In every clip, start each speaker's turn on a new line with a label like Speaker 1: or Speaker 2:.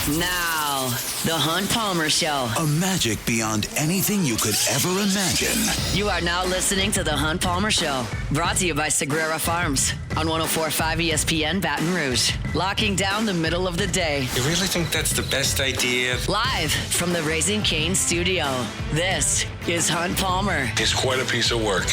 Speaker 1: Now, the Hunt Palmer Show.
Speaker 2: A magic beyond anything you could ever imagine.
Speaker 1: You are now listening to the Hunt Palmer Show. Brought to you by Sagrera Farms on 104.5 ESPN Baton Rouge. Locking down the middle of the day.
Speaker 3: You really think that's the best idea?
Speaker 1: Live from the Raising Cane studio. This is Hunt Palmer.
Speaker 3: It's quite a piece of work.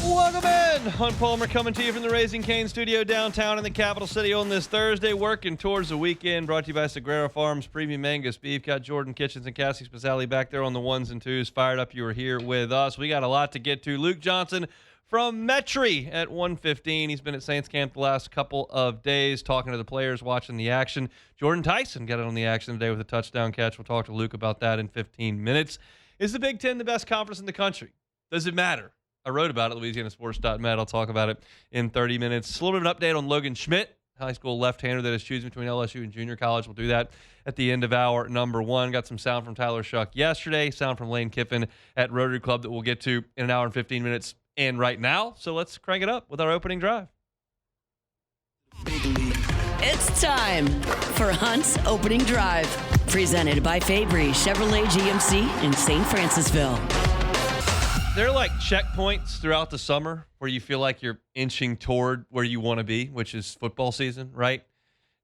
Speaker 4: Welcome in. Hunt Palmer coming to you from the Raising Cane studio downtown in the capital city on this Thursday, working towards the weekend. Brought to you by Sagrera Farms, Premium Angus Beef. Got Jordan Kitchens and Cassie Spazzali back there on the ones and twos. Fired up you are here with us. We got a lot to get to. Luke Johnson from Metri at 1:15. He's been at Saints camp the last couple of days, talking to the players, watching the action. Jordan Tyson got it on the action today with a touchdown catch. We'll talk to Luke about that in 15 minutes. Is the Big Ten the best conference in the country? Does it matter? I wrote about it at LouisianaSports.net. I'll talk about it in 30 minutes. A little bit of an update on Logan Schmidt, high school left-hander that is choosing between LSU and junior college. We'll do that at the end of hour number one. Got some sound from Tyler Shuck yesterday, sound from Lane Kiffin at Rotary Club that we'll get to in an hour and 15 minutes and right now. So let's crank it up with our opening drive.
Speaker 1: It's time for Hunt's Opening Drive. Presented by Fabry Chevrolet GMC in St. Francisville.
Speaker 4: There are like checkpoints throughout the summer where you feel like you're inching toward where you want to be, which is football season, right?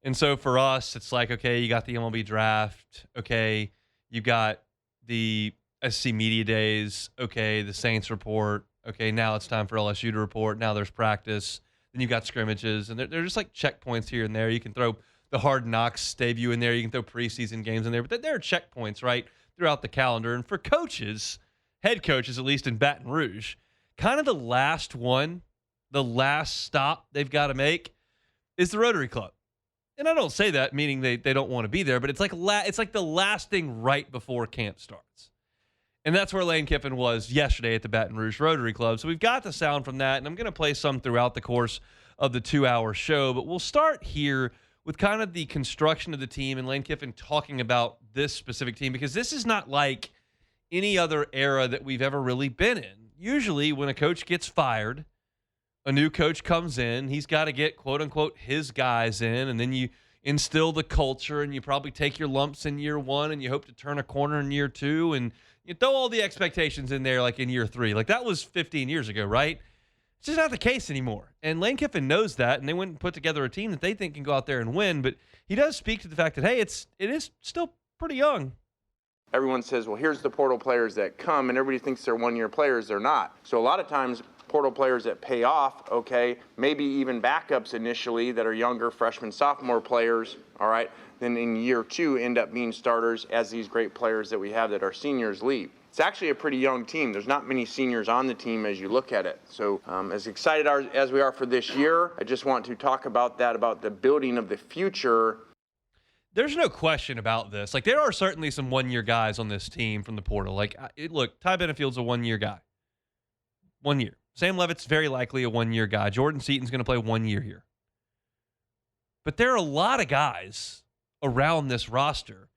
Speaker 4: And so for us, it's like, okay, you got the MLB draft. Okay, you got the SC Media Days. Okay, the Saints report. Okay, now it's time for LSU to report. Now there's practice. Then you've got scrimmages. And they're just like checkpoints here and there. You can throw the Hard Knocks debut in there. You can throw preseason games in there. But there are checkpoints, right, throughout the calendar. And for coaches, head coaches, at least in Baton Rouge, kind of the last one, the last stop they've got to make is the Rotary Club. And I don't say that meaning they don't want to be there, but it's like the last thing right before camp starts. And that's where Lane Kiffin was yesterday at the Baton Rouge Rotary Club. So we've got the sound from that, and I'm going to play some throughout the course of the 2-hour show. But we'll start here with kind of the construction of the team and Lane Kiffin talking about this specific team, because this is not like any other era that we've ever really been in. Usually when a coach gets fired, a new coach comes in, he's got to get quote unquote his guys in, and then you instill the culture, and you probably take your lumps in year one and you hope to turn a corner in year two, and you throw all the expectations in there like in year three. Like that was 15 years ago, right? It's just not the case anymore. And Lane Kiffin knows that, and they went and put together a team that they think can go out there and win, but he does speak to the fact that, hey, it is still pretty young.
Speaker 5: Everyone says, well, here's the portal players that come, and everybody thinks they're one-year players. They're not. So a lot of times, portal players that pay off, okay, maybe even backups initially that are younger, freshman, sophomore players, all right, then in year two end up being starters as these great players that we have that are seniors leave. It's actually a pretty young team. There's not many seniors on the team as you look at it. So as excited as we are for this year, I just want to talk about that, about the building of the future.
Speaker 4: There's no question about this. Like, there are certainly some one-year guys on this team from the portal. Like, look, Ty Benefield's a one-year guy. 1 year. Sam Levitt's very likely a one-year guy. Jordan Seaton's going to play 1 year here. But there are a lot of guys around this roster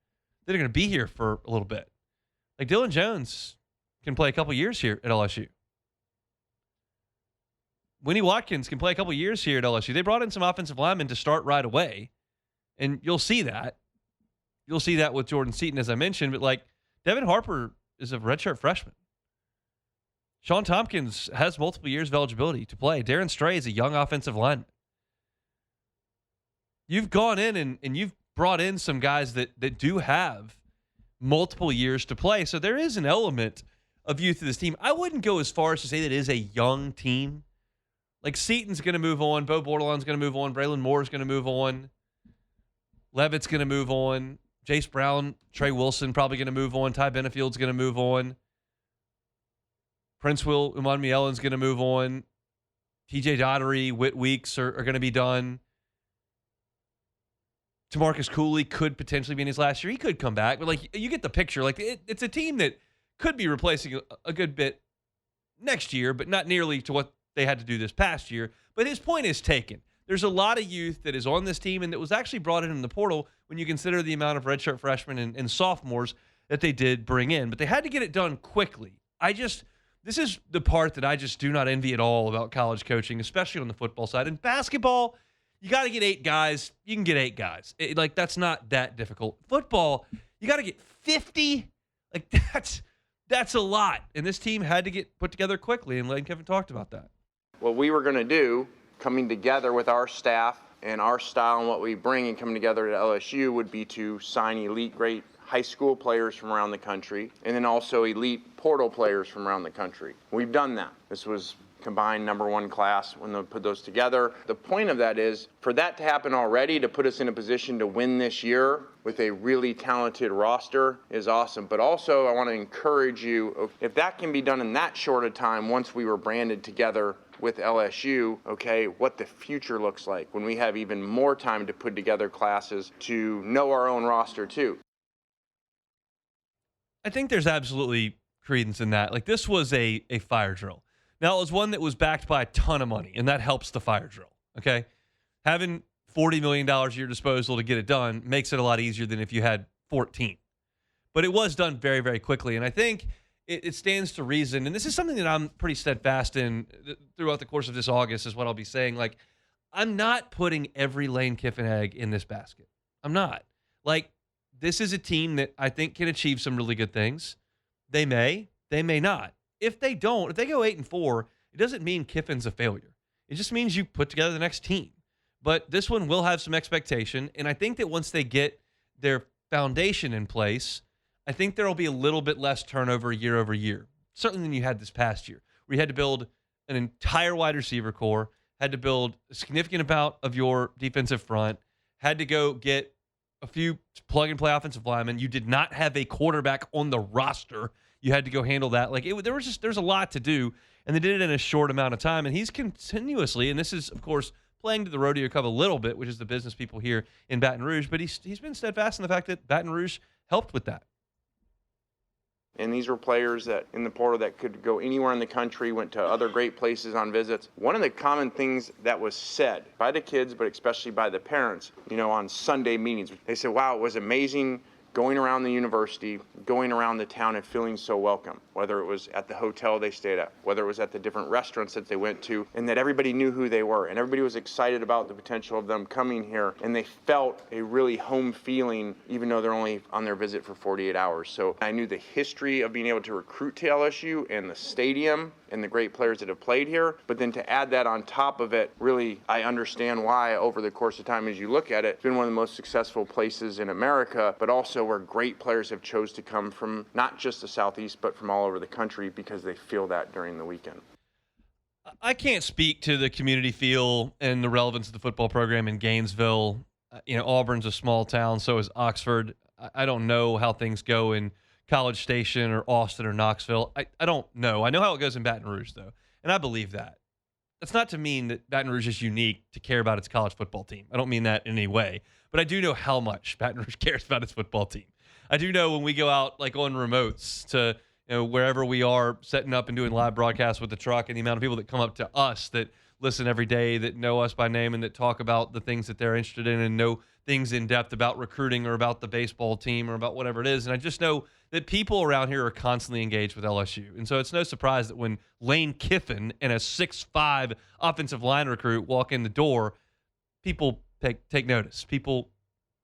Speaker 4: that are going to be here for a little bit. Like, Dylan Jones can play a couple years here at LSU. Winnie Watkins can play a couple years here at LSU. They brought in some offensive linemen to start right away. And you'll see that. You'll see that with Jordan Seaton, as I mentioned. But, like, Devin Harper is a redshirt freshman. Sean Tompkins has multiple years of eligibility to play. Darren Stray is a young offensive lineman. You've gone in and you've brought in some guys that do have multiple years to play. So there is an element of youth to this team. I wouldn't go as far as to say that it is a young team. Like, Seaton's going to move on. Bo Bordelon's going to move on. Braylon Moore's going to move on. Levitt's going to move on. Jace Brown, Trey Wilson probably going to move on. Ty Benefield's going to move on. Prince Will Umanmiellen's going to move on. TJ Dottery, Whit Weeks are going to be done. TaMarcus Cooley could potentially be in his last year. He could come back, but like, you get the picture. Like, it's a team that could be replacing a good bit next year, but not nearly to what they had to do this past year. But his point is taken. There's a lot of youth that is on this team and that was actually brought in the portal when you consider the amount of redshirt freshmen and sophomores that they did bring in. But they had to get it done quickly. this is the part that I just do not envy at all about college coaching, especially on the football side. In basketball, you got to get 8 guys. You can get 8 guys. That's not that difficult. Football, you got to get 50. Like, that's a lot. And this team had to get put together quickly, and Lane Kiffin talked about that.
Speaker 5: What we were going to do, coming together with our staff and our style and what we bring and coming together at LSU, would be to sign elite, great high school players from around the country, and then also elite portal players from around the country. We've done that. This was combined number 1 class when they put those together. The point of that is for that to happen already, to put us in a position to win this year with a really talented roster is awesome. But also I want to encourage you, if that can be done in that short a time once we were branded together with LSU, okay, what the future looks like when we have even more time to put together classes to know our own roster too.
Speaker 4: I think there's absolutely credence in that. Like, this was a fire drill. Now, it was one that was backed by a ton of money, and that helps the fire drill, okay? Having $40 million at your disposal to get it done makes it a lot easier than if you had 14. But it was done very, very quickly, and I think it stands to reason, and this is something that I'm pretty steadfast in throughout the course of this August is what I'll be saying. Like, I'm not putting every Lane Kiffin egg in this basket. I'm not. Like, this is a team that I think can achieve some really good things. They may not. If they don't, if they go 8-4, it doesn't mean Kiffin's a failure. It just means you put together the next team. But this one will have some expectation, and I think that once they get their foundation in place, I think there will be a little bit less turnover year over year, certainly than you had this past year, where you had to build an entire wide receiver core, had to build a significant amount of your defensive front, had to go get a few plug-and-play offensive linemen. You did not have a quarterback on the roster. You had to go handle that. Like, there's a lot to do, and they did it in a short amount of time. And he's continuously, and this is, of course, playing to the rodeo cup a little bit, which is the business people here in Baton Rouge, but he's been steadfast in the fact that Baton Rouge helped with that.
Speaker 5: And these were players that in the portal that could go anywhere in the country, went to other great places on visits. One of the common things that was said by the kids, but especially by the parents, on Sunday meetings, they said, wow, it was amazing going around the university, going around the town and feeling so welcome, whether it was at the hotel they stayed at, whether it was at the different restaurants that they went to, and that everybody knew who they were, and everybody was excited about the potential of them coming here, and they felt a really home feeling, even though they're only on their visit for 48 hours. So I knew the history of being able to recruit to LSU and the stadium and the great players that have played here, but then to add that on top of it, really, I understand why over the course of time, as you look at it, it's been one of the most successful places in America, but also where great players have chose to come from not just the Southeast, but from all over the country because they feel that during the weekend.
Speaker 4: I can't speak to the community feel and the relevance of the football program in Gainesville. Auburn's a small town, so is Oxford. I don't know how things go in College Station or Austin or Knoxville. I don't know. I know how it goes in Baton Rouge, though, and I believe that. That's not to mean that Baton Rouge is unique to care about its college football team. I don't mean that in any way, but I do know how much Baton Rouge cares about its football team. I do know when we go out like on remotes to wherever we are setting up and doing live broadcasts with the truck, and the amount of people that come up to us that listen every day, that know us by name, and that talk about the things that they're interested in and know things in depth about recruiting or about the baseball team or about whatever it is. And I just know that people around here are constantly engaged with LSU. And so it's no surprise that when Lane Kiffin and a 6'5" offensive line recruit walk in the door, people take notice. People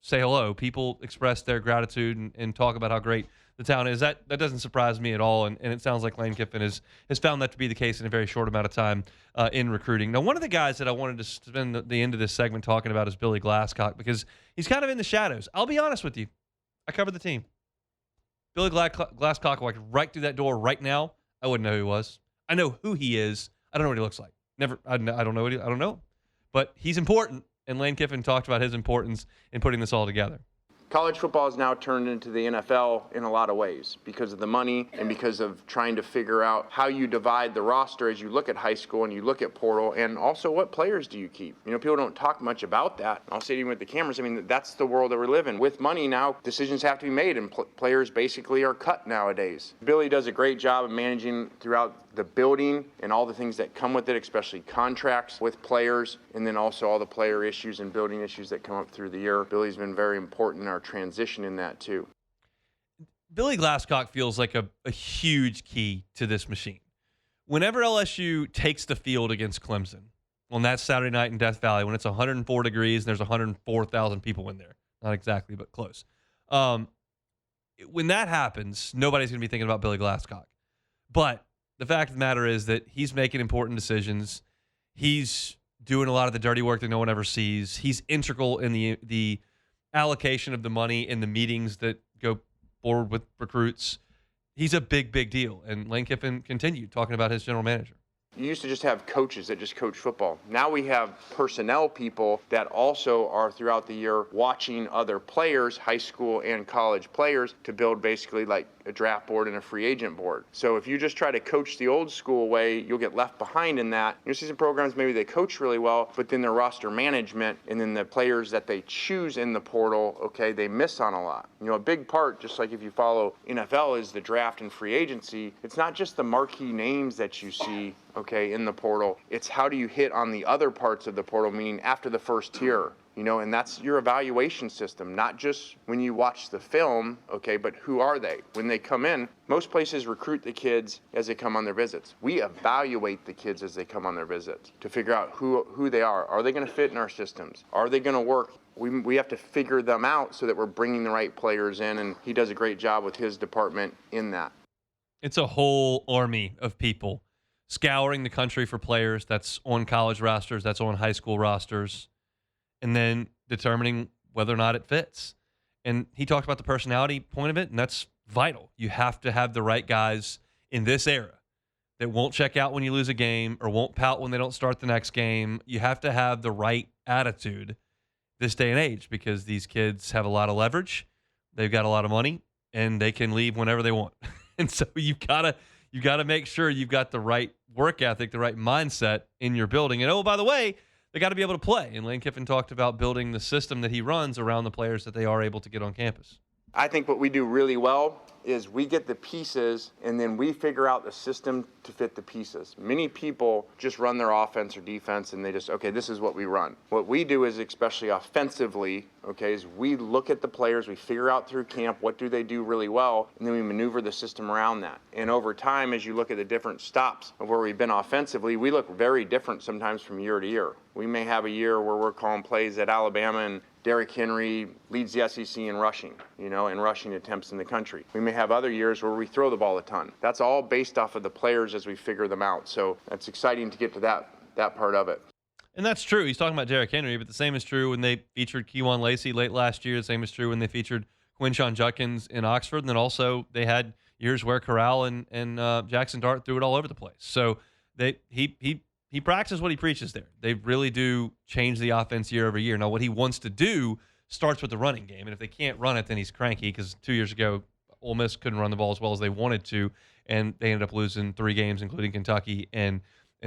Speaker 4: say hello. People express their gratitude and talk about how great the town is. That doesn't surprise me at all, and it sounds like Lane Kiffin has found that to be the case in a very short amount of time in recruiting. Now, one of the guys that I wanted to spend the end of this segment talking about is Billy Glasscock, because he's kind of in the shadows. I'll be honest with you. I cover the team. Billy Glasscock walked right through that door right now. I wouldn't know who he was. I know who he is. I don't know what he looks like. I don't know I don't know. But he's important, and Lane Kiffin talked about his importance in putting this all together.
Speaker 5: College football has now turned into the NFL in a lot of ways because of the money and because of trying to figure out how you divide the roster as you look at high school and you look at portal, and also what players do you keep. People don't talk much about that. I'll say to you with the cameras, that's the world that we're living. With money now, decisions have to be made, and players basically are cut nowadays. Billy does a great job of managing throughout the building and all the things that come with it, especially contracts with players, and then also all the player issues and building issues that come up through the year. Billy's been very important in our transition in that too.
Speaker 4: Billy Glasscock feels like a huge key to this machine. whenever LSU takes the field against Clemson on that Saturday night in Death Valley, when it's 104 degrees and there's 104,000 people in there, not exactly, but close. When that happens, nobody's going to be thinking about Billy Glasscock. But the fact of the matter is that he's making important decisions. He's doing a lot of the dirty work that no one ever sees. He's integral in the allocation of the money in the meetings that go forward with recruits. He's a big, big deal. And Lane Kiffin continued talking about his general manager.
Speaker 5: You used to just have coaches that just coach football. Now we have personnel people that also are throughout the year watching other players, high school and college players, to build basically like a draft board and a free agent board. So if you just try to coach the old school way, you'll get left behind in that. Your season programs, maybe they coach really well, but then their roster management and then the players that they choose in the portal, okay, they miss on a lot. You know, a big part, just like if you follow NFL, is the draft and free agency. It's not just the marquee names that you see, okay, in the portal. It's how do you hit on the other parts of the portal, meaning after the first tier, you know, and that's your evaluation system, not just when you watch the film, okay, but who are they? When they come in, most places recruit the kids as they come on their visits. We evaluate the kids as they come on their visits to figure out who they are. Are they going to fit in our systems? Are they going to work? We have to figure them out so that we're bringing the right players in, and he does a great job with his department in that.
Speaker 4: It's a whole army of people scouring the country for players that's on college rosters, that's on high school rosters, and then determining whether or not it fits. And he talked about the personality point of it, and that's vital. You have to have the right guys in this era that won't check out when you lose a game or won't pout when they don't start the next game. You have to have the right attitude this day and age because these kids have a lot of leverage. They've got a lot of money, and they can leave whenever they want. And so you've got to make sure you've got the right work ethic, the right mindset in your building. And, oh, by the way, they got to be able to play. And Lane Kiffin talked about building the system that he runs around the players that they are able to get on campus.
Speaker 5: I think what we do really well is we get the pieces and then we figure out the system to fit the pieces. Many people just run their offense or defense and they just, okay, this is what we run. What we do is, especially offensively, okay, is we look at the players, we figure out through camp what do they do really well, and then we maneuver the system around that. And over time, as you look at the different stops of where we've been offensively, we look very different sometimes from year to year. We may have a year where we're calling plays at Alabama and Derrick Henry leads the SEC in rushing, you know, and rushing attempts in the country. We may have other years where we throw the ball a ton. That's all based off of the players as we figure them out. So that's exciting to get to that part of it.
Speaker 4: And that's true. He's talking about Derrick Henry, but the same is true when they featured Kejuan Lacey late last year. The same is true when they featured Quinshon Judkins in Oxford. And then also they had years where Corral and Jackson Dart threw it all over the place. So he practices what he preaches there. They really do change the offense year over year. Now, what he wants to do starts with the running game. And if they can't run it, then he's cranky because 2 years ago, Ole Miss couldn't run the ball as well as they wanted to. And they ended up losing 3 games, including Kentucky and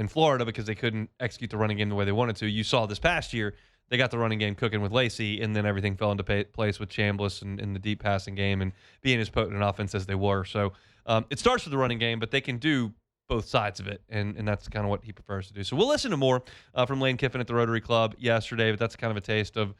Speaker 4: Florida, because they couldn't execute the running game the way they wanted to. You saw this past year, they got the running game cooking with Lacey, and then everything fell into place with Chambliss and in the deep passing game and being as potent an offense as they were. So it starts with the running game, but they can do both sides of it, and that's kind of what he prefers to do. So we'll listen to more from Lane Kiffin at the Rotary Club yesterday, but that's kind of a taste of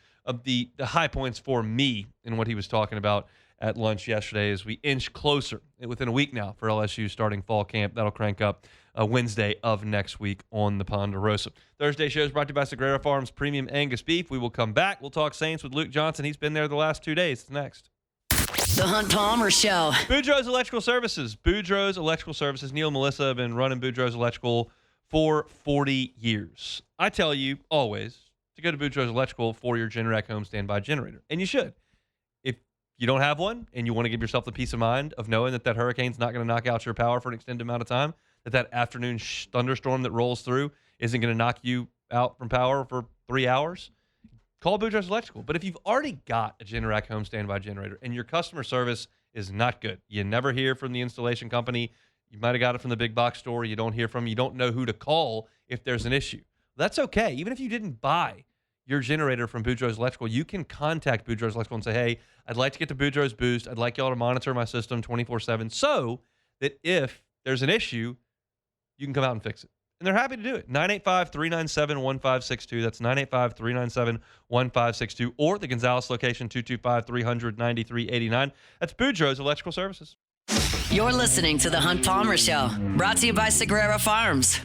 Speaker 4: the high points for me and what he was talking about at lunch yesterday as we inch closer within a week now for LSU starting fall camp. That'll crank up Wednesday of next week on the Ponderosa. Thursday show is brought to you by Sagrera Farms Premium Angus Beef. We will come back. We'll talk Saints with Luke Johnson. He's been there the last 2 days. It's next.
Speaker 1: The Hunt Palmer Show.
Speaker 4: Boudreaux's Electrical Services. Boudreaux's Electrical Services. Neil and Melissa have been running Boudreaux's Electrical for 40 years. I tell you always to go to Boudreaux's Electrical for your Generac home standby generator. And you should. If you don't have one and you want to give yourself the peace of mind of knowing that hurricane's not going to knock out your power for an extended amount of time, that afternoon thunderstorm that rolls through isn't going to knock you out from power for 3 hours, call Boudreaux's Electrical. But if you've already got a Generac home standby generator and your customer service is not good, you never hear from the installation company, you might have got it from the big box store, you don't hear from, you don't know who to call if there's an issue. That's okay. Even if you didn't buy your generator from Boudreaux's Electrical, you can contact Boudreaux's Electrical and say, hey, I'd like to get the Boudreaux's Boost. I'd like y'all to monitor my system 24/7 so that if there's an issue, you can come out and fix it. And they're happy to do it. 985-397-1562. That's 985-397-1562. Or the Gonzales location, 225-300-9389. That's Boudreaux's Electrical Services.
Speaker 1: You're listening to The Hunt Palmer Show, brought to you by Sagrera Farms.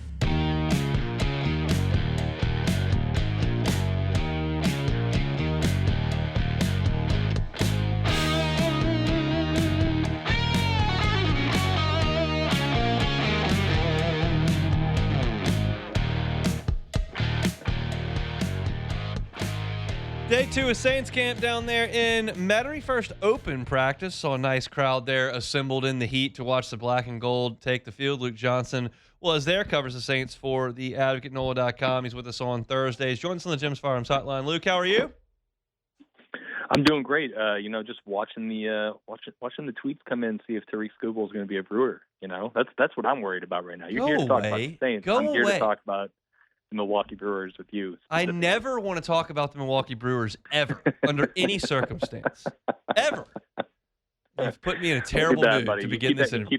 Speaker 4: Day 2 of Saints camp down there in Metairie. First open practice. Saw a nice crowd there assembled in the heat to watch the black and gold take the field. Luke Johnson was there, covers the Saints for the AdvocateNola.com. He's with us on Thursdays. Joins us on the Jim's Firearms Hotline. Luke, how are you?
Speaker 6: I'm doing great. Just watching the tweets come in, see if Tariq Skubal is going to be a Brewer. That's what I'm worried about right now. You're here to talk about the Saints. I'm here to talk about the Milwaukee Brewers with you.
Speaker 4: I never want to talk about the Milwaukee Brewers ever, under any circumstance, ever. You've put me in a terrible mood
Speaker 6: buddy.
Speaker 4: to begin this interview.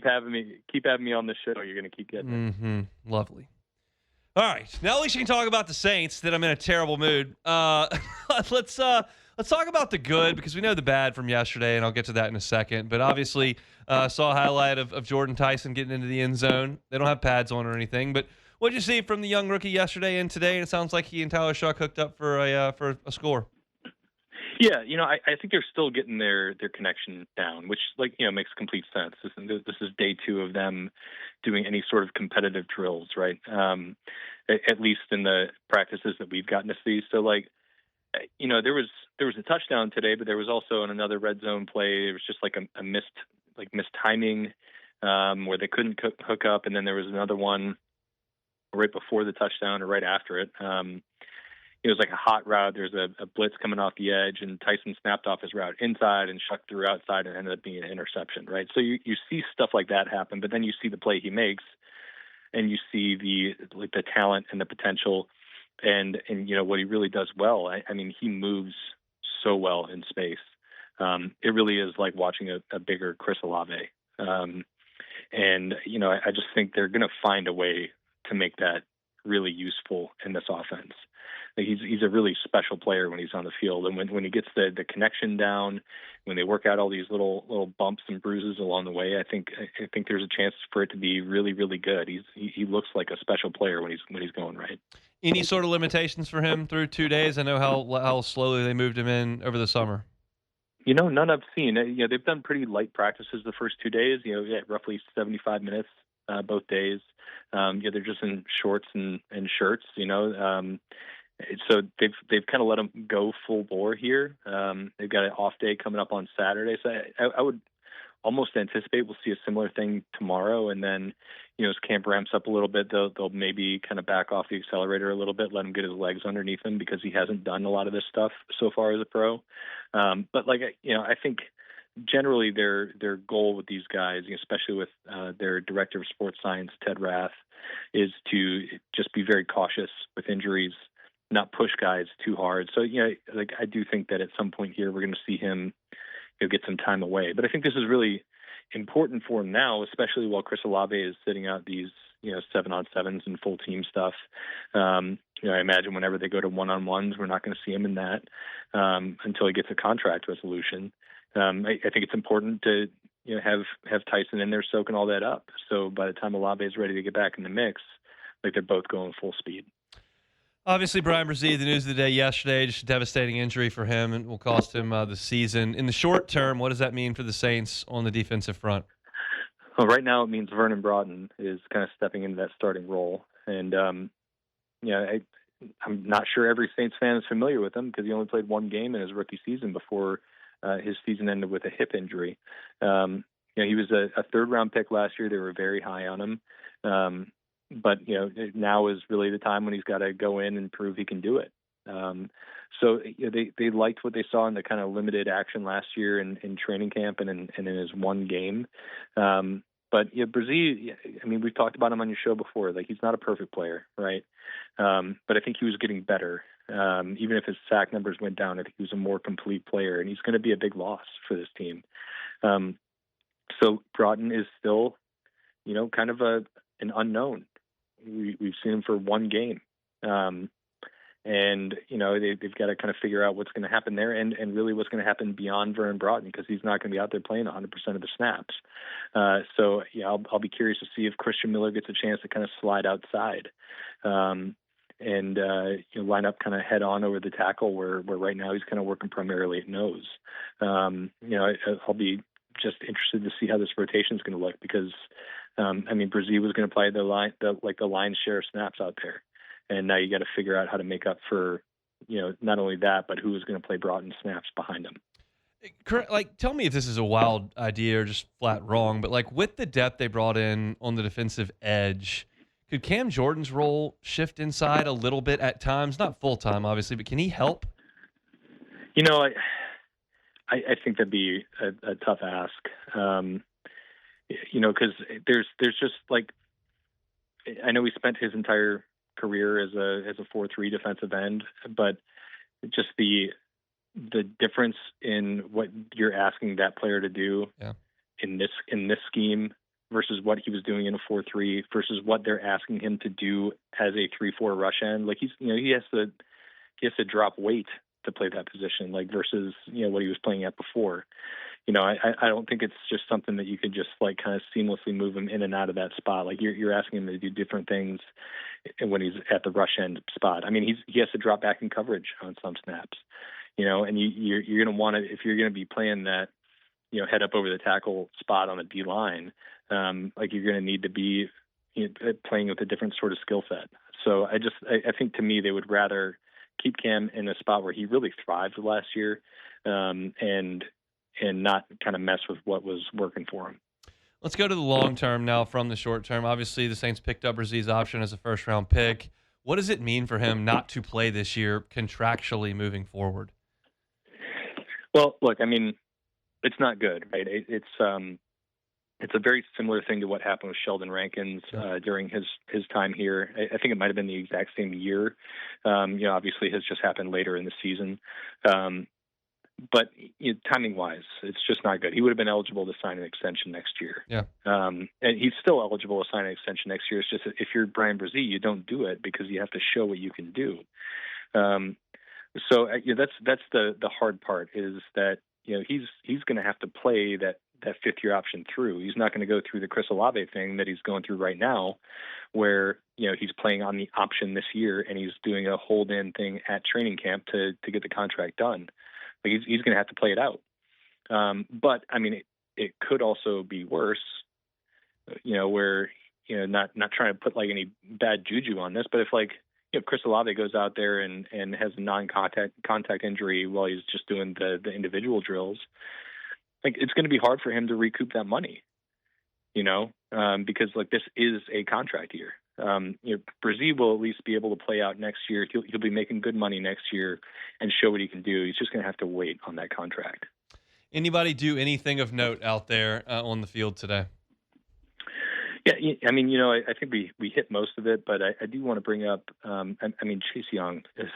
Speaker 6: Keep having me on the show. You're going to keep getting it.
Speaker 4: Mm-hmm. Lovely. All right, now at least you can talk about the Saints. That I'm in a terrible mood. Let's talk about the good, because we know the bad from yesterday, and I'll get to that in a second. But obviously, saw a highlight of Jordan Tyson getting into the end zone. They don't have pads on or anything, but what did you see from the young rookie yesterday and today? And it sounds like he and Tyler Shuck hooked up for a score.
Speaker 6: Yeah, I think they're still getting their connection down, which makes complete sense. This is day 2 of them doing any sort of competitive drills, right? At least in the practices that we've gotten to see. So there was a touchdown today, but there was also in another red zone play. It was just a missed timing where they couldn't hook up, and then there was another one right before the touchdown or right after it. It was like a hot route. There's a blitz coming off the edge, and Tyson snapped off his route inside and Shuck threw outside and ended up being an interception, right? So you see stuff like that happen, but then you see the play he makes, and you see the talent and the potential, and what he really does well. I mean, he moves so well in space. It really is like watching a bigger Chris Olave. I just think they're going to find a way to make that really useful in this offense. He's a really special player when he's on the field, and when he gets the connection down, when they work out all these little bumps and bruises along the way, I think there's a chance for it to be really, really good. He looks like a special player when he's going right.
Speaker 4: Any sort of limitations for him through 2 days? I know how slowly they moved him in over the summer.
Speaker 6: None I've seen. They've done pretty light practices the first 2 days. Roughly 75 minutes both days. They're just in shorts and shirts. So they've kind of let them go full bore here. They've got an off day coming up on Saturday, so I would almost anticipate we'll see a similar thing tomorrow. And then, as camp ramps up a little bit, they'll maybe kind of back off the accelerator a little bit, let him get his legs underneath him, because he hasn't done a lot of this stuff so far as a pro. But I think generally their goal with these guys, especially with their director of sports science, Ted Rath, is to just be very cautious with injuries, not push guys too hard. So, I do think that at some point here we're going to see him get some time away. But I think this is really important for him now, especially while Chris Olave is sitting out these 7-on-7s and full team stuff. I imagine whenever they go to 1-on-1s, we're not going to see him in that until he gets a contract resolution. I think it's important to have Tyson in there soaking all that up. So by the time Olave is ready to get back in the mix, they're both going full speed.
Speaker 4: Obviously, Brian Brzee, the news of the day yesterday, just a devastating injury for him and will cost him the season. In the short term, what does that mean for the Saints on the defensive front?
Speaker 6: Well, right now it means Vernon Broughton is kind of stepping into that starting role. And, I'm not sure every Saints fan is familiar with him because he only played one game in his rookie season before his season ended with a hip injury. He was a third-round pick last year. They were very high on him. But now is really the time when he's got to go in and prove he can do it. So they liked what they saw in the kind of limited action last year in training camp and in his one game. But Brzee, we've talked about him on your show before. He's not a perfect player, right? But I think he was getting better. Even if his sack numbers went down, I think he was a more complete player, and he's going to be a big loss for this team. So Broughton is still, kind of an unknown. We've seen him for one game. And And, they've got to kind of figure out what's going to happen there and really what's going to happen beyond Vern Broughton, because he's not going to be out there playing 100% of the snaps. I'll be curious to see if Christian Miller gets a chance to kind of slide outside and line up kind of head on over the tackle where right now he's kind of working primarily at nose. I'll be just interested to see how this rotation is going to look, because Brzee was going to play the lion's share of snaps out there. And now you got to figure out how to make up for, not only that, but who is going to play Broughton snaps behind him.
Speaker 4: Tell me if this is a wild idea or just flat wrong, but with the depth they brought in on the defensive edge, could Cam Jordan's role shift inside a little bit at times? Not full time, obviously, but can he help?
Speaker 6: I think that'd be a tough ask. Because there's just I know he spent his entire career as a 4-3 defensive end, but just the difference in what you're asking that player to do in this scheme versus what he was doing in a 4-3 versus what they're asking him to do as a 3-4 rush end. He has to drop weight to play that position, versus what he was playing at before. I don't think it's just something that you could just kind of seamlessly move him in and out of that spot. You're asking him to do different things when he's at the rush end spot. He has to drop back in coverage on some snaps, and you're going to want to, if you're going to be playing that, head up over the tackle spot on the D line, you're going to need to be playing with a different sort of skill set. So I think to me, they would rather keep Cam in a spot where he really thrived last year, and not kind of mess with what was working for him.
Speaker 4: Let's go to the long term now from the short term. Obviously, the Saints picked up Brzee's option as a first-round pick. What does it mean for him not to play this year contractually moving forward?
Speaker 6: Well, look, it's not good, right? It's a very similar thing to what happened with Sheldon Rankins during his time here. I think it might have been the exact same year. Obviously, it has just happened later in the season. But timing-wise, it's just not good. He would have been eligible to sign an extension next year.
Speaker 4: Yeah.
Speaker 6: And he's still eligible to sign an extension next year. It's just that if you're Brian Brzee, you don't do it because you have to show what you can do. That's the hard part, is that he's going to have to play that fifth-year option through. He's not going to go through the Chris Olave thing that he's going through right now, where he's playing on the option this year and he's doing a hold-in thing at training camp to get the contract done. He's going to have to play it out. But it could also be worse, where, not trying to put any bad juju on this, but if Chris Olave goes out there and has a contact injury while he's just doing the individual drills, it's going to be hard for him to recoup that money, because this is a contract year. Brzee will at least be able to play out next year. He'll be making good money next year and show what he can do. He's just going to have to wait on that contract.
Speaker 4: Anybody do anything of note out there on the field today?
Speaker 6: Yeah, I think we hit most of it, but I do want to bring up, Chase Young is,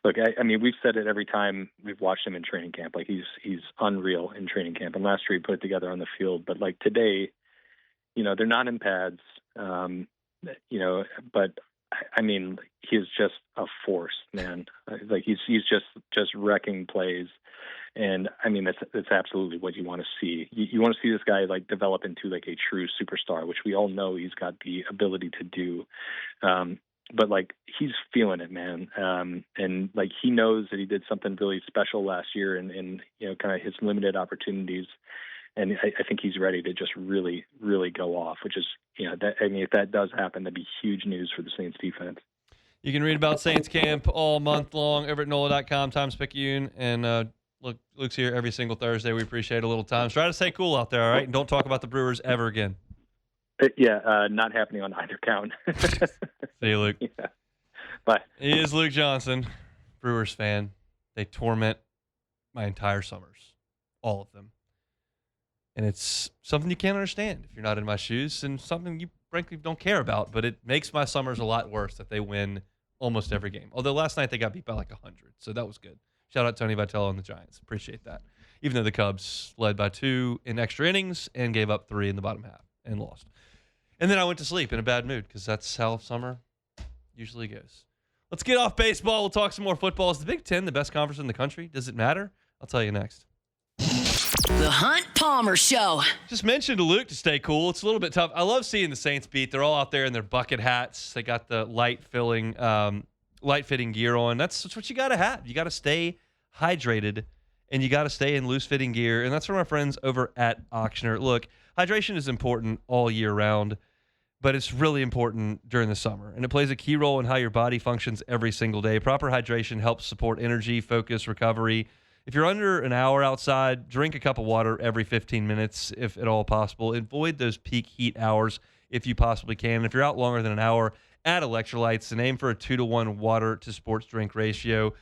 Speaker 6: look, we've said it every time we've watched him in training camp. He's unreal in training camp. And last year he put it together on the field. But today, they're not in pads. But he's just a force, man. He's just wrecking plays. And that's absolutely what you want to see. You want to see this guy develop into a true superstar, which we all know he's got the ability to do. But he's feeling it, man. And he knows that he did something really special last year and kind of his limited opportunities. And I think he's ready to just really, really go off, which is, if that does happen, that'd be huge news for the Saints defense.
Speaker 4: You can read about Saints camp all month long over at NOLA.com, Times-Picayune. And Luke's here every single Thursday. We appreciate a little time. Try to stay cool out there, all right? And don't talk about the Brewers ever again.
Speaker 6: Not happening on either count.
Speaker 4: See you, Luke.
Speaker 6: Yeah. Bye.
Speaker 4: He is Luke Johnson, Brewers fan. They torment my entire summers, all of them. And it's something you can't understand if you're not in my shoes, and something you frankly don't care about, but it makes my summers a lot worse that they win almost every game. Although last night they got beat by 100, so that was good. Shout out Tony Vitello and the Giants. Appreciate that. Even though the Cubs led by 2 in extra innings and gave up 3 in the bottom half and lost. And then I went to sleep in a bad mood because that's how summer usually goes. Let's get off baseball. We'll talk some more football. Is the Big Ten the best conference in the country? Does it matter? I'll tell you next.
Speaker 1: The Hunt Palmer Show.
Speaker 4: Just mentioned to Luke to stay cool. It's a little bit tough. I love seeing the Saints beat. They're all out there in their bucket hats. They got the light-fitting gear on. That's what you got to have. You got to stay hydrated, and you got to stay in loose-fitting gear. And that's from our friends over at Auctioner. Look, hydration is important all year round, but it's really important during the summer. And it plays a key role in how your body functions every single day. Proper hydration helps support energy, focus, recovery. If you're under an hour outside, drink a cup of water every 15 minutes, if at all possible. Avoid those peak heat hours if you possibly can. And if you're out longer than an hour, add electrolytes and aim for a 2-to-1 water to sports drink ratio.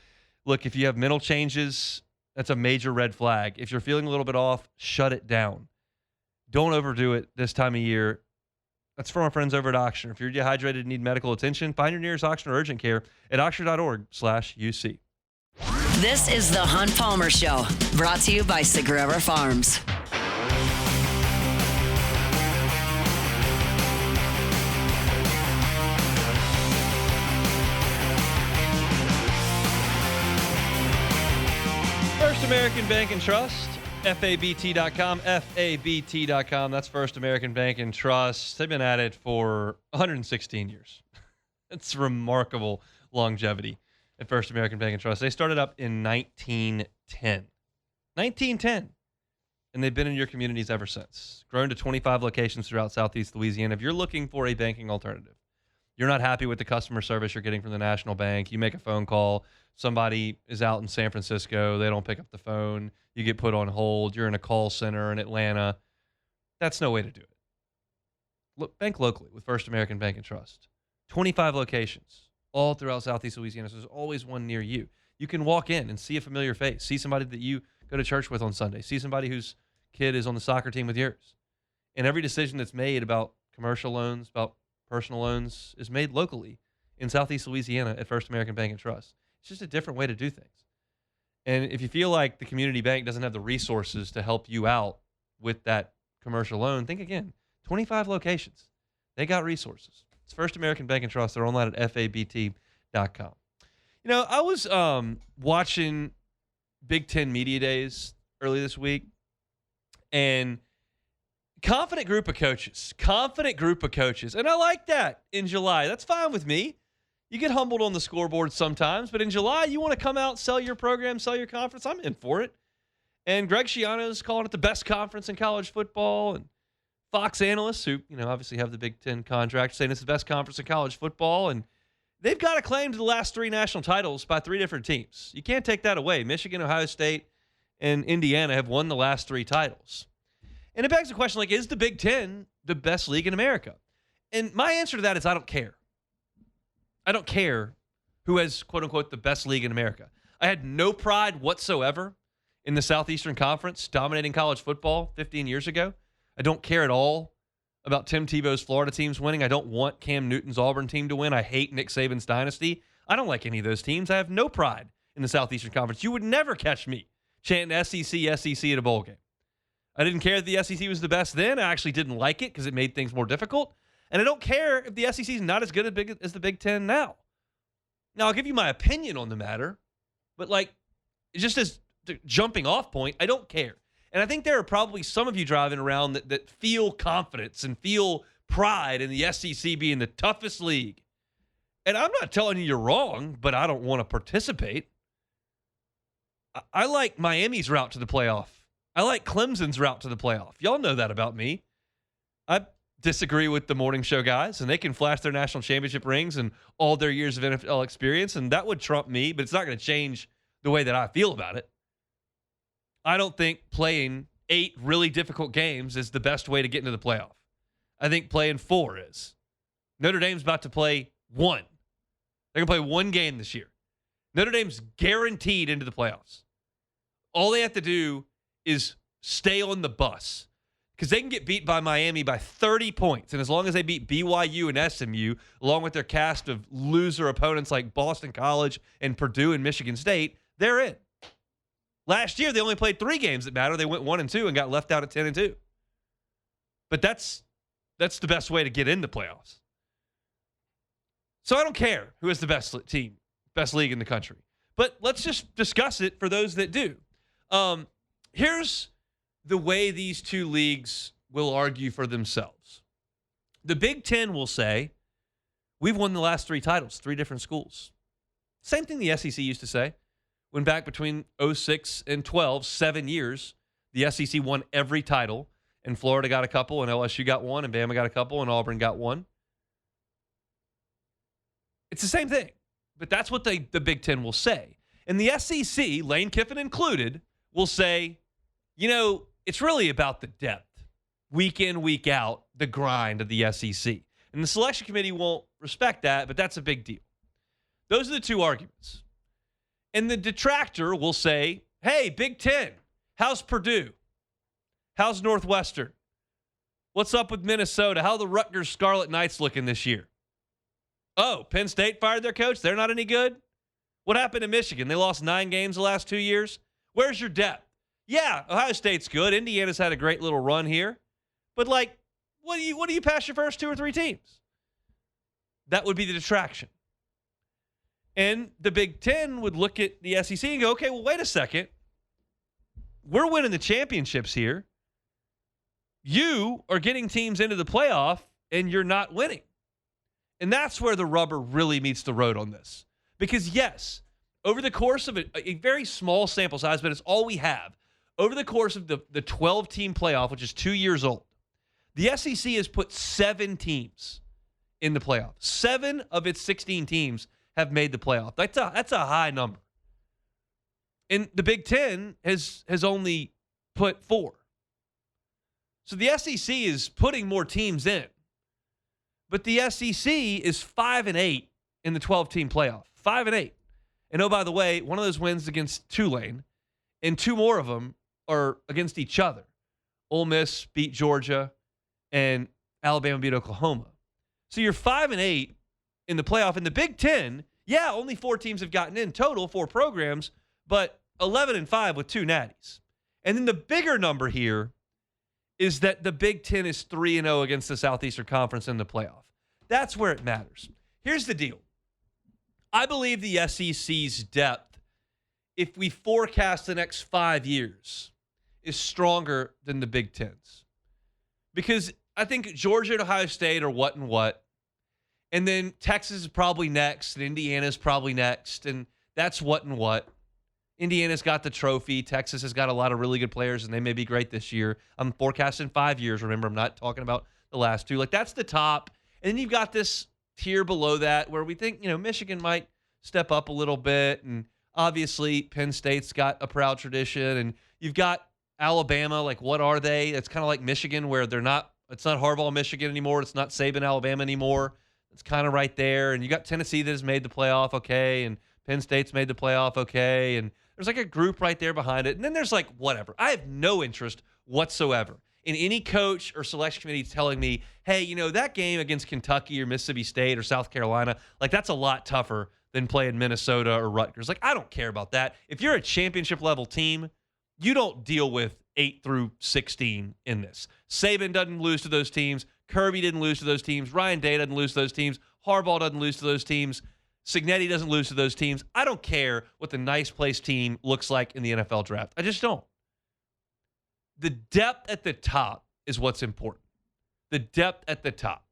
Speaker 4: Look, if you have mental changes, that's a major red flag. If you're feeling a little bit off, shut it down. Don't overdo it this time of year. That's from our friends over at Auctioner. If you're dehydrated and need medical attention, find your nearest Auctioner urgent care at auctioner.org/UC.
Speaker 1: This is the Hunt Palmer Show, brought to you by Sagrera Farms.
Speaker 4: First American Bank and Trust, FABT.com, FABT.com. That's First American Bank and Trust. They've been at it for 116 years. It's remarkable longevity at First American Bank and Trust. They started up in 1910. 1910. And they've been in your communities ever since. Grown to 25 locations throughout Southeast Louisiana. If you're looking for a banking alternative, you're not happy with the customer service you're getting from the national bank, you make a phone call, somebody is out in San Francisco, they don't pick up the phone, you get put on hold, you're in a call center in Atlanta. That's no way to do it. Look, bank locally with First American Bank and Trust. 25 locations all throughout Southeast Louisiana, so there's always one near you. You can walk in and see a familiar face, see somebody that you go to church with on Sunday, see somebody whose kid is on the soccer team with yours. And every decision that's made about commercial loans, about personal loans, is made locally in Southeast Louisiana at First American Bank and Trust. It's just a different way to do things. And if you feel like the community bank doesn't have the resources to help you out with that commercial loan, think again. 25 locations. They got resources. It's First American Bank and Trust. They're online at FABT.com. You know, I was watching Big Ten Media Days early this week, and confident group of coaches, and I like that in July. That's fine with me. You get humbled on the scoreboard sometimes, but in July, you want to come out, sell your program, sell your conference. I'm in for it. And Greg Schiano's calling it the best conference in college football, and Fox analysts who, obviously have the Big Ten contract saying it's the best conference in college football, and they've got a claim to the last 3 national titles by 3 different teams. You can't take that away. Michigan, Ohio State, and Indiana have won the last 3 titles. And it begs the question, is the Big Ten the best league in America? And my answer to that is I don't care. I don't care who has, quote-unquote, the best league in America. I had no pride whatsoever in the Southeastern Conference dominating college football 15 years ago. I don't care at all about Tim Tebow's Florida teams winning. I don't want Cam Newton's Auburn team to win. I hate Nick Saban's dynasty. I don't like any of those teams. I have no pride in the Southeastern Conference. You would never catch me chanting SEC at a bowl game. I didn't care if the SEC was the best then. I actually didn't like it because it made things more difficult. And I don't care if the SEC is not as good as the Big Ten now. Now, I'll give you my opinion on the matter, but just as the jumping off point, I don't care. And I think there are probably some of you driving around that feel confidence and feel pride in the SEC being the toughest league. And I'm not telling you you're wrong, but I don't want to participate. I like Miami's route to the playoff. I like Clemson's route to the playoff. Y'all know that about me. I disagree with the morning show guys, and they can flash their national championship rings and all their years of NFL experience, and that would trump me, but it's not going to change the way that I feel about it. I don't think playing 8 really difficult games is the best way to get into the playoff. I think playing 4 is. Notre Dame's about to play 1. They're going to play 1 game this year. Notre Dame's guaranteed into the playoffs. All they have to do is stay on the bus because they can get beat by Miami by 30 points. And as long as they beat BYU and SMU, along with their cast of loser opponents like Boston College and Purdue and Michigan State, they're in. Last year, they only played 3 games that matter. They went 1-2 and got left out at 10-2. But that's the best way to get into playoffs. So I don't care who has the best team, best league in the country. But let's just discuss it for those that do. Here's the way these two leagues will argue for themselves. The Big Ten will say, we've won the last 3 titles, 3 different schools. Same thing the SEC used to say. When back between 06 and 12, 7 years, the SEC won every title, and Florida got a couple, and LSU got one, and Bama got a couple, and Auburn got one. It's the same thing, but that's what the Big Ten will say. And the SEC, Lane Kiffin included, will say, it's really about the depth. Week in, week out, the grind of the SEC. And the selection committee won't respect that, but that's a big deal. Those are the two arguments. And the detractor will say, hey, Big Ten, how's Purdue? How's Northwestern? What's up with Minnesota? How are the Rutgers Scarlet Knights looking this year? Oh, Penn State fired their coach? They're not any good? What happened to Michigan? They lost 9 games the last 2 years? Where's your depth? Yeah, Ohio State's good. Indiana's had a great little run here. But, what do you pass your first 2 or 3 teams? That would be the detraction. And the Big Ten would look at the SEC and go, okay, well, wait a second. We're winning the championships here. You are getting teams into the playoff, and you're not winning. And that's where the rubber really meets the road on this. Because, yes, over the course of a very small sample size, but it's all we have, over the course of the 12-team playoff, which is 2 years old, the SEC has put 7 teams in the playoff. 7 of its 16 teams have made the playoff. That's a high number. And the Big Ten has only put 4. So the SEC is putting more teams in. But the SEC is 5-8 in the 12-team playoff. 5-8. And oh, by the way, one of those wins against Tulane, and 2 more of them are against each other. Ole Miss beat Georgia, and Alabama beat Oklahoma. So you're 5-8 in the playoff. In the Big Ten, yeah, only 4 teams have gotten in total, 4 programs, but 11-5 with 2 natties. And then the bigger number here is that the Big Ten is 3-0 against the Southeastern Conference in the playoff. That's where it matters. Here's the deal. I believe the SEC's depth, if we forecast the next 5 years, is stronger than the Big Ten's. Because I think Georgia and Ohio State are what and what. And then Texas is probably next, and Indiana's probably next, and that's what and what. Indiana's got the trophy. Texas has got a lot of really good players, and they may be great this year. I'm forecasting 5 years. Remember, I'm not talking about the last 2. That's the top. And then you've got this tier below that where we think, Michigan might step up a little bit. And obviously, Penn State's got a proud tradition. And you've got Alabama. What are they? It's kind of like Michigan where it's not Harbaugh, Michigan anymore. It's not Saban, Alabama anymore. It's kind of right there. And you got Tennessee that has made the playoff, okay. And Penn State's made the playoff, okay. And there's a group right there behind it. And then there's whatever. I have no interest whatsoever in any coach or selection committee telling me, hey, that game against Kentucky or Mississippi State or South Carolina, that's a lot tougher than playing Minnesota or Rutgers. I don't care about that. If you're a championship level team, you don't deal with 8 through 16 in this. Saban doesn't lose to those teams. Kirby didn't lose to those teams. Ryan Day doesn't lose to those teams. Harbaugh doesn't lose to those teams. Signetti doesn't lose to those teams. I don't care what the nice place team looks like in the NFL draft. I just don't. The depth at the top is what's important. The depth at the top.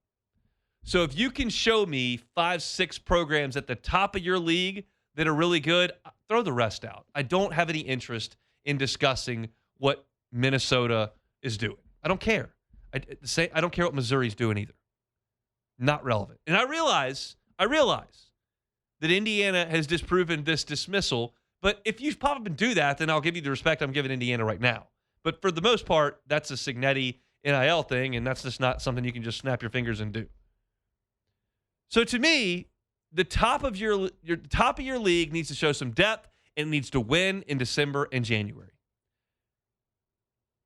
Speaker 4: So if you can show me 5, 6 programs at the top of your league that are really good, throw the rest out. I don't have any interest in discussing what Minnesota is doing. I don't care. I don't care what Missouri's doing either. Not relevant. And I realize that Indiana has disproven this dismissal, but if you pop up and do that, then I'll give you the respect I'm giving Indiana right now. But for the most part, that's a Signetti NIL thing, and that's just not something you can just snap your fingers and do. So to me, the top of your top of your league needs to show some depth and needs to win in December and January.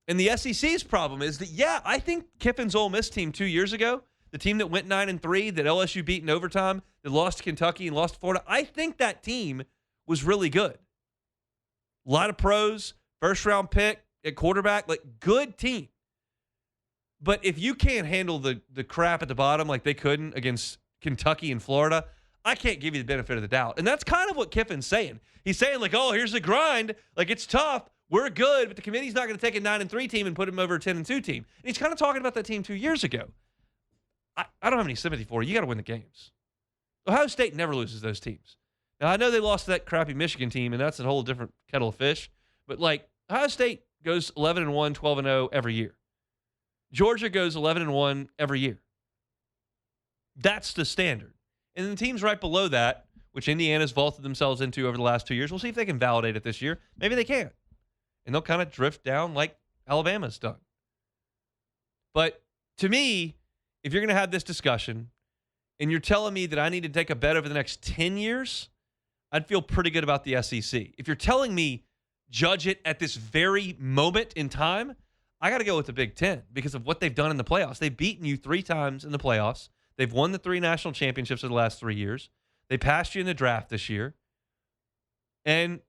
Speaker 4: And the SEC's problem is that, yeah, I think Kiffin's Ole Miss team 2 years ago, the team that went 9-3, that LSU beat in overtime, that lost to Kentucky and lost to Florida, I think that team was really good. A lot of pros, first-round pick at quarterback, good team. But if you can't handle the crap at the bottom like they couldn't against Kentucky and Florida, I can't give you the benefit of the doubt. And that's kind of what Kiffin's saying. He's saying, like, oh, here's the grind. Like, it's tough. We're good, but the committee's not going to take a 9-3 team and put him over a 10-2 team. And he's kind of talking about that team 2 years ago. I don't have any sympathy for it. You got to win the games. Ohio State never loses those teams. Now, I know they lost to that crappy Michigan team, and that's a whole different kettle of fish. But, like, Ohio State goes 11-1, 12-0 every year. Georgia goes 11-1 every year. That's the standard. And then the teams right below that, which Indiana's vaulted themselves into over the last 2 years, we'll see if they can validate it this year. Maybe they can't. And they'll kind of drift down like Alabama's done. But to me, if you're going to have this discussion and you're telling me that I need to take a bet over the next 10 years, I'd feel pretty good about the SEC. If you're telling me judge it at this very moment in time, I got to go with the Big Ten because of what they've done in the playoffs. They've beaten you 3 times in the playoffs. They've won the 3 national championships in the last 3 years. They passed you in the draft this year. And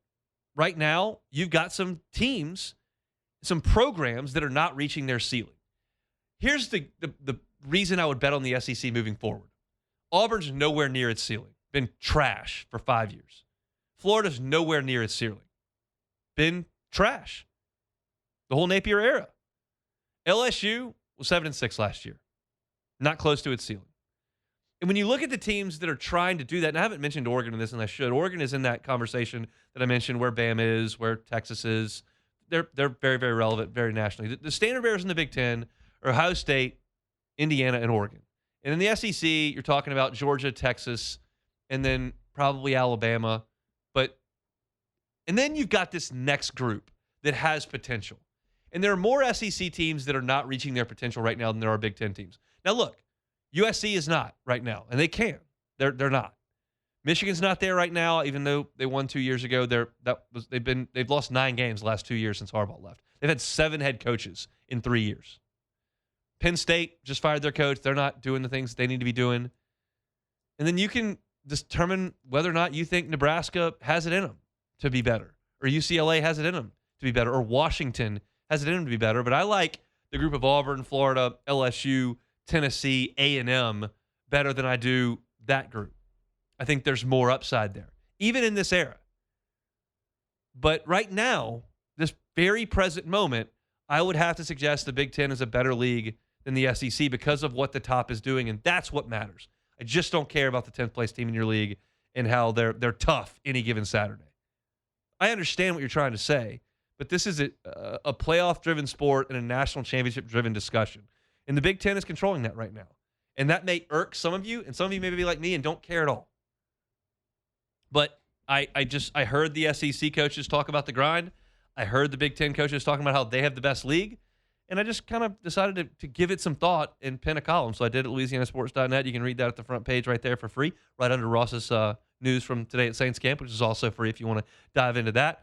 Speaker 4: right now, you've got some teams, some programs that are not reaching their ceiling. Here's the reason I would bet on the SEC moving forward. Auburn's nowhere near its ceiling. Been trash for 5 years. Florida's nowhere near its ceiling. Been trash. The whole Napier era. LSU was 7-6 last year. Not close to its ceiling. And when you look at the teams that are trying to do that, and I haven't mentioned Oregon in this, and I should. Oregon is in that conversation that I mentioned where Bama is, where Texas is. They're very, very relevant, very nationally. The standard bearers in the Big Ten are Ohio State, Indiana, and Oregon. And in the SEC, you're talking about Georgia, Texas, and then probably Alabama. And then you've got this next group that has potential. And there are more SEC teams that are not reaching their potential right now than there are Big Ten teams. Now, look, USC is not right now, and they can. They're not. Michigan's not there right now, even though they won 2 years ago. They've lost 9 games the last 2 years since Harbaugh left. They've had 7 head coaches in 3 years. Penn State just fired their coach. They're not doing the things they need to be doing. And then you can determine whether or not you think Nebraska has it in them to be better, or UCLA has it in them to be better, or Washington has it in them to be better. But I like the group of Auburn, Florida, LSU, Tennessee, A&M better than I do that group. I think there's more upside there, even in this era. But right now, this very present moment, I would have to suggest the Big Ten is a better league than the SEC because of what the top is doing, and that's what matters. I just don't care about the 10th place team in your league and how they're tough any given Saturday. I understand what you're trying to say, but this is a playoff-driven sport and a national championship-driven discussion. And the Big Ten is controlling that right now. And that may irk some of you, and some of you may be like me and don't care at all. But I heard the SEC coaches talk about the grind. I heard the Big Ten coaches talking about how they have the best league. And I just kind of decided to give it some thought and pen a column. So I did at LouisianaSports.net. You can read that at the front page right there for free, right under Ross's news from today at Saints Camp, which is also free if you want to dive into that.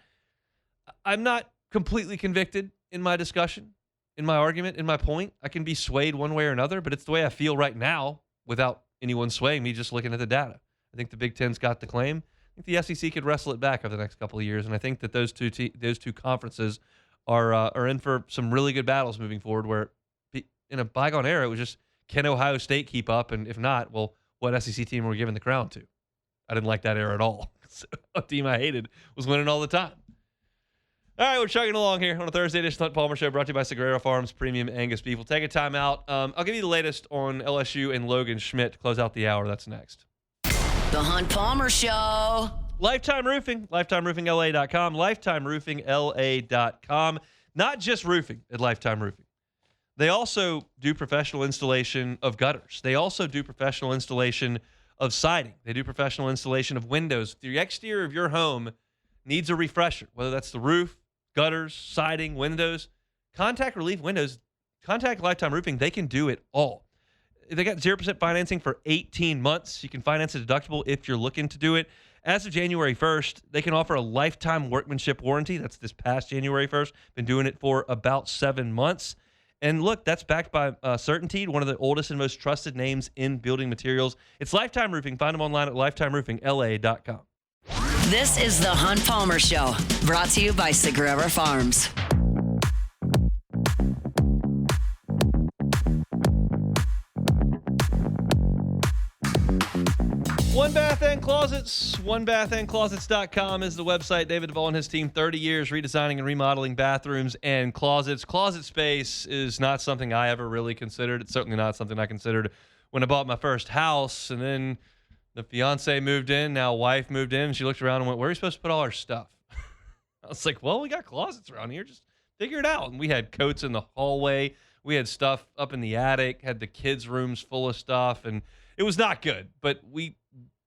Speaker 4: I'm not completely convicted in my discussion, in my argument, in my point. I can be swayed one way or another, but it's the way I feel right now without anyone swaying me, just looking at the data. I think the Big Ten's got the claim. I think the SEC could wrestle it back over the next couple of years, and I think that those two conferences are in for some really good battles moving forward, where in a bygone era, it was just, can Ohio State keep up? And if not, well, what SEC team were we giving the crown to? I didn't like that era at all. So a team I hated was winning all the time. All right, we're chugging along here on a Thursday edition of the Hunt Palmer Show, brought to you by Sagrera Farms Premium Angus Beef. We'll take a time out. I'll give you the latest on LSU and Logan Schmidt to close out the hour. That's next.
Speaker 1: The Hunt Palmer Show.
Speaker 4: Lifetime Roofing, LifetimeRoofingLA.com, LifetimeRoofingLA.com. Not just roofing at Lifetime Roofing. They also do professional installation of gutters. They also do professional installation of siding. They do professional installation of windows. If the exterior of your home needs a refresher, whether that's the roof, gutters, siding, windows, contact Relief Windows, contact Lifetime Roofing. They can do it all. They got 0% financing for 18 months. You can finance a deductible if you're looking to do it. As of January 1st, they can offer a lifetime workmanship warranty. That's this past January 1st. Been doing it for about 7 months. And look, that's backed by Certainty, one of the oldest and most trusted names in building materials. It's Lifetime Roofing. Find them online at lifetimeroofingla.com.
Speaker 1: This is the Hunt Palmer Show, brought to you by Sagrera Farms.
Speaker 4: One Bath and Closets. OneBathAndClosets.com is the website. David Duvall and his team, 30 years redesigning and remodeling bathrooms and closets. Closet space is not something I ever really considered. It's certainly not something I considered when I bought my first house. And then the fiance moved in, now wife moved in. And she looked around and went, "Where are we supposed to put all our stuff?" I was like, "Well, we got closets around here. Just figure it out." And we had coats in the hallway. We had stuff up in the attic, had the kids' rooms full of stuff. And it was not good, but we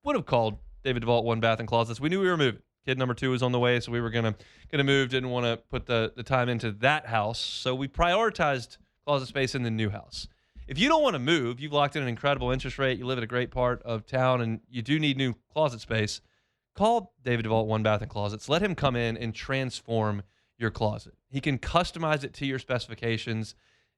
Speaker 4: would have called David Duvall at One Bath and Closets. We knew we were moving. Kid number 2 was on the way, so we were gonna move. Didn't want to put the time into that house, so we prioritized closet space in the new house. If you don't want to move, you've locked in an incredible interest rate, you live in a great part of town, and you do need new closet space, call David Duvall at One Bath and Closets. Let him come in and transform your closet. He can customize it to your specifications.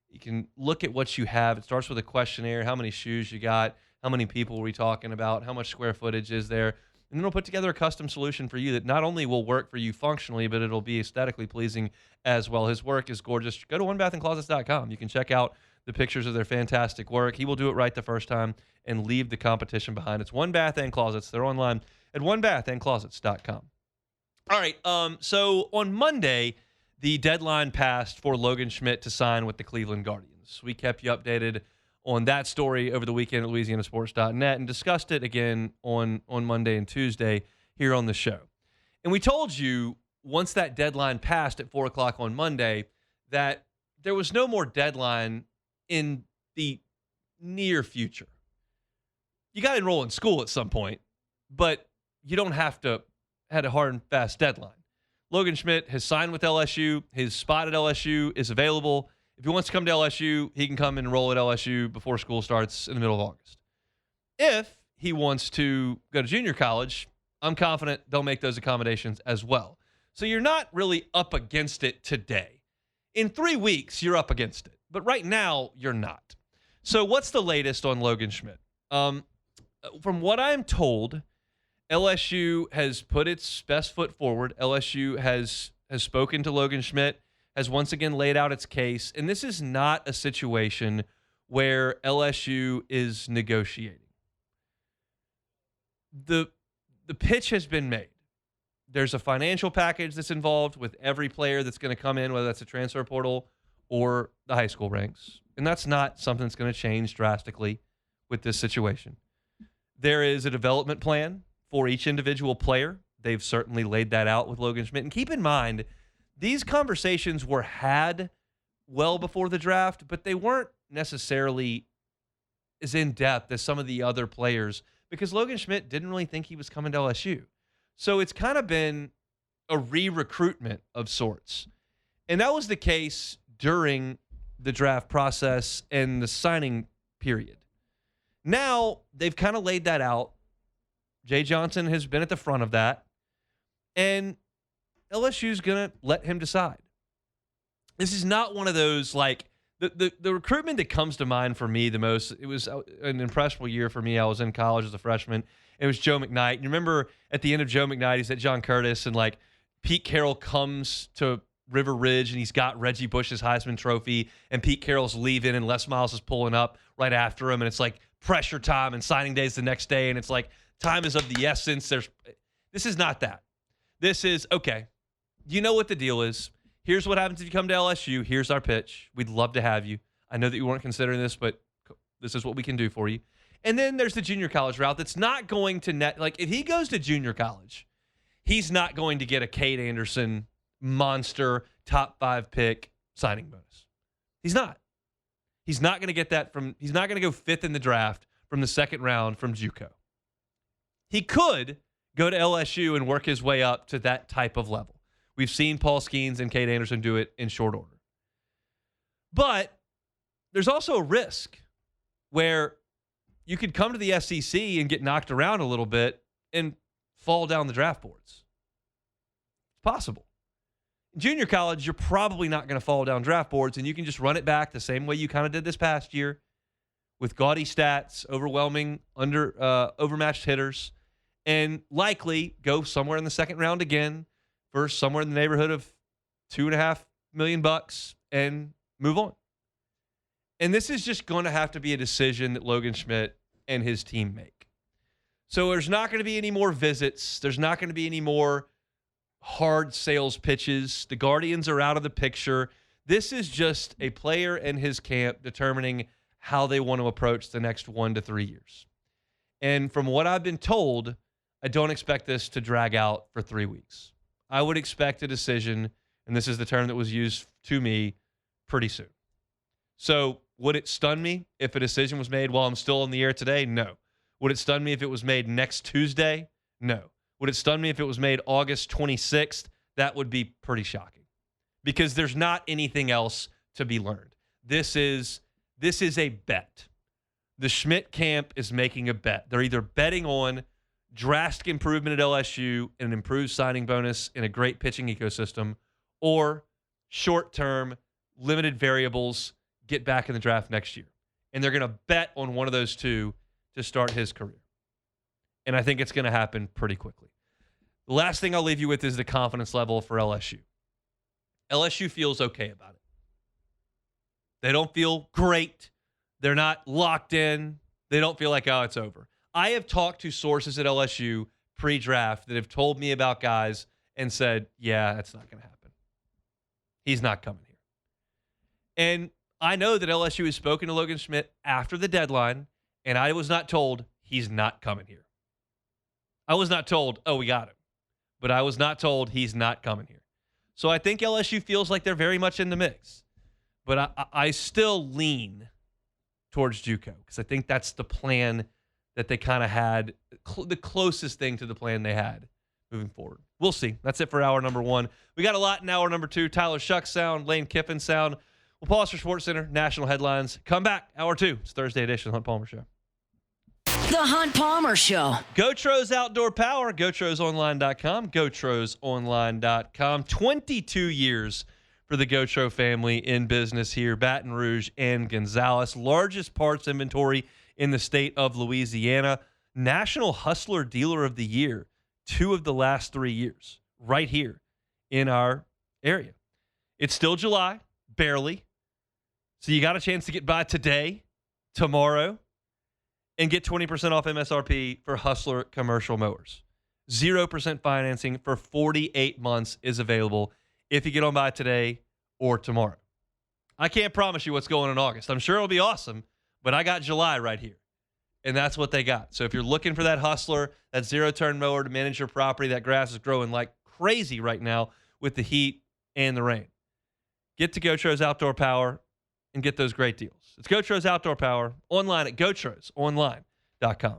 Speaker 4: You can look at what you have. It starts with a questionnaire: how many shoes you got, how many people are we talking about, how much square footage is there, and then it'll put together a custom solution for you that not only will work for you functionally, but it'll be aesthetically pleasing as well. His work is gorgeous. Go to OneBathAndClosets.com. You can check out the pictures of their fantastic work. He will do it right the first time and leave the competition behind. It's One Bath and Closets. They're online at OneBathAndClosets.com. All right, so on Monday, the deadline passed for Logan Schmidt to sign with the Cleveland Guardians. We kept you updated on that story over the weekend at LouisianaSports.net and discussed it again on Monday and Tuesday here on the show. And we told you once that deadline passed at 4 o'clock on Monday that there was no more deadline in the near future. You got to enroll in school at some point, but you don't have to have a hard and fast deadline. Logan Schmidt has signed with LSU. His spot at LSU is available. If he wants to come to LSU, he can come and enroll at LSU before school starts in the middle of August. If he wants to go to junior college, I'm confident they'll make those accommodations as well. So you're not really up against it today. In 3 weeks, you're up against it. But right now, you're not. So what's the latest on Logan Schmidt? From what I'm told, LSU has put its best foot forward. LSU has spoken to Logan Schmidt, has once again laid out its case. And this is not a situation where LSU is negotiating. The pitch has been made. There's a financial package that's involved with every player that's going to come in, whether that's a transfer portal or the high school ranks. And that's not something that's going to change drastically with this situation. There is a development plan for each individual player. They've certainly laid that out with Logan Schmidt. And keep in mind, these conversations were had well before the draft, but they weren't necessarily as in-depth as some of the other players because Logan Schmidt didn't really think he was coming to LSU. So it's kind of been a re-recruitment of sorts. And that was the case during the draft process and the signing period. Now, they've kind of laid that out. Jay Johnson has been at the front of that. And LSU's going to let him decide. This is not one of those, like, the recruitment that comes to mind for me the most, it was an impressionable year for me. I was in college as a freshman. It was Joe McKnight. You remember at the end of Joe McKnight, he's at John Curtis, and, like, Pete Carroll comes to River Ridge, and he's got Reggie Bush's Heisman Trophy, and Pete Carroll's leaving, and Les Miles is pulling up right after him, and it's, like, pressure time, and signing day's the next day, and it's, like, time is of the essence. This is not that. This is, okay, you know what the deal is. Here's what happens if you come to LSU. Here's our pitch. We'd love to have you. I know that you weren't considering this, but this is what we can do for you. And then there's the junior college route that's not going to like, if he goes to junior college, he's not going to get a Cade Anderson monster top 5 pick signing bonus. He's not. He's not going to get that he's not going to go 5th in the draft from the 2nd round from JUCO. He could go to LSU and work his way up to that type of level. We've seen Paul Skeens and Cade Anderson do it in short order. But there's also a risk where you could come to the SEC and get knocked around a little bit and fall down the draft boards. It's possible. In junior college, you're probably not going to fall down draft boards, and you can just run it back the same way you kind of did this past year with gaudy stats, overwhelming, overmatched hitters, and likely go somewhere in the 2nd round again for somewhere in the neighborhood of $2.5 million and move on. And this is just going to have to be a decision that Logan Schmidt and his team make. So there's not going to be any more visits. There's not going to be any more hard sales pitches. The Guardians are out of the picture. This is just a player and his camp determining how they want to approach the next 1 to 3 years. And from what I've been told, I don't expect this to drag out for 3 weeks. I would expect a decision, and this is the term that was used to me, pretty soon. So would it stun me if a decision was made while I'm still in the air today? No. Would it stun me if it was made next Tuesday? No. Would it stun me if it was made August 26th? That would be pretty shocking because there's not anything else to be learned. This is a bet. The Schmidt camp is making a bet. They're either betting on drastic improvement at LSU and an improved signing bonus in a great pitching ecosystem, or short-term, limited variables, get back in the draft next year. And they're going to bet on one of those two to start his career. And I think it's going to happen pretty quickly. The last thing I'll leave you with is the confidence level for LSU. LSU feels okay about it. They don't feel great. They're not locked in. They don't feel like, oh, it's over. I have talked to sources at LSU pre-draft that have told me about guys and said, yeah, that's not going to happen. He's not coming here. And I know that LSU has spoken to Logan Schmidt after the deadline, and I was not told he's not coming here. I was not told, oh, we got him. But I was not told he's not coming here. So I think LSU feels like they're very much in the mix. But I still lean towards JUCO because I think that's the plan that they kind of had, the closest thing to the plan they had moving forward. We'll see. That's it for hour number 1. We got a lot in hour number 2. Tyler Shuck sound, Lane Kiffin sound. We'll pause for SportsCenter, national headlines. Come back, hour 2. It's Thursday edition of the Hunt Palmer Show.
Speaker 1: The Hunt Palmer Show.
Speaker 4: GoTro's Outdoor Power, GoTrosOnline.com, GoTrosOnline.com. 22 years for the GoTro family in business here, Baton Rouge and Gonzales. Largest parts inventory in the state of Louisiana. National Hustler Dealer of the Year 2 of the last 3 years, right here in our area. It's still July, barely. So you got a chance to get by today, tomorrow, and get 20% off MSRP for Hustler commercial mowers. 0% financing for 48 months is available if you get on by today or tomorrow. I can't promise you what's going on in August. I'm sure it'll be awesome, but I got July right here, and that's what they got. So if you're looking for that Hustler, that zero-turn mower to manage your property, that grass is growing like crazy right now with the heat and the rain. Get to GoTro's Outdoor Power and get those great deals. It's GoTro's Outdoor Power, online at GoTrosOnline.com.